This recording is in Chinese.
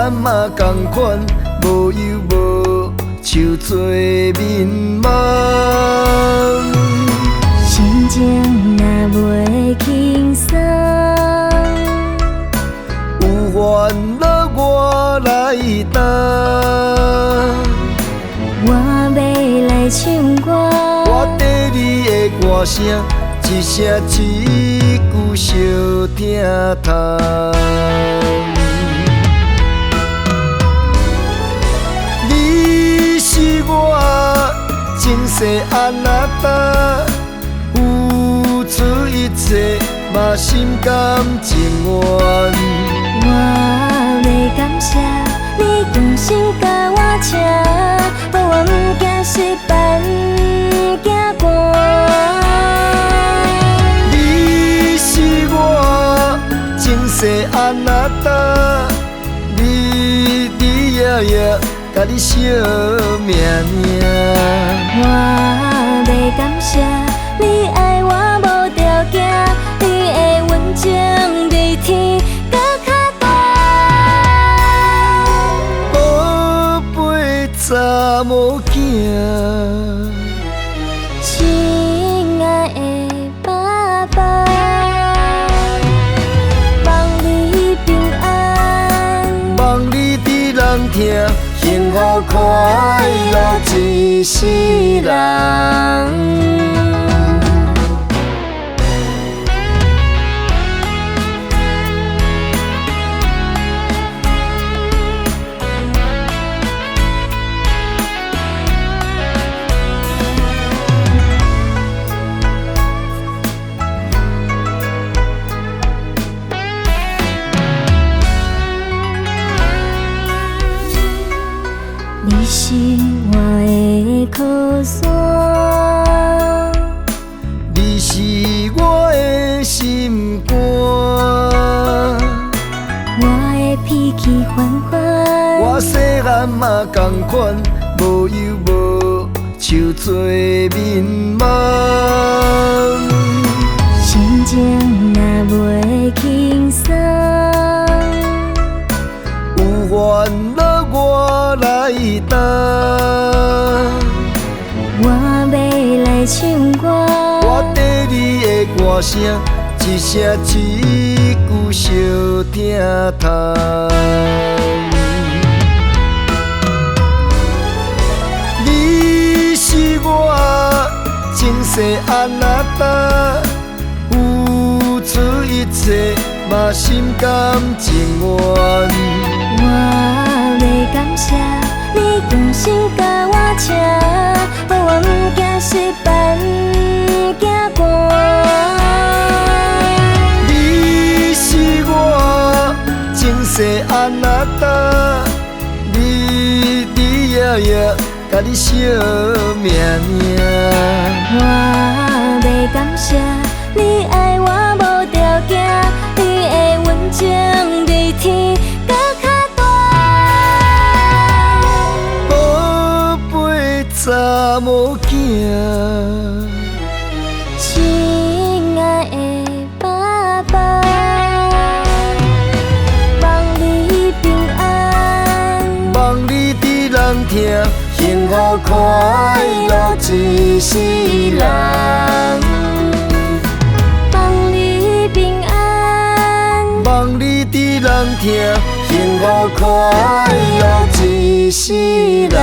汉嘛同款，无忧无愁做眠梦。心情若袂轻松，有烦恼我来担。我要来唱歌，我跟你的歌声，一声一句相听通。你是我前世安那搭，付出一切嘛心甘情愿。我要感谢你用心甲我请，保我毋惊失败，毋惊寒。你是我前世安那搭，你也甲你惜命命。我要感谢你爱我无条件，你的温情比天搁较大。宝贝查某囝，亲爱的爸爸，望你平安，望你伫人听，幸福快乐一世人。你是我的靠山，你是我的心肝，我的脾气缓缓，我细汉嘛同款，无忧无愁做眠梦。心情若袂轻松，有烦恼我来担。我要来唱歌，我跟你的歌声，一声一句相听通。你是我前世安那搭，付出一切嘛心甘情愿。我要感谢你用心甲我请，保我毋惊失败，毋惊寒。你是我前世安那搭，你也甲你惜命命。我要感谢你爱我无条件，你的温情比天搁较大。宝贝查某囝，亲爱的爸爸，望你平安，望你伫人听，幸福快乐一世人。望你平安，望你伫人听，幸福快乐一世人。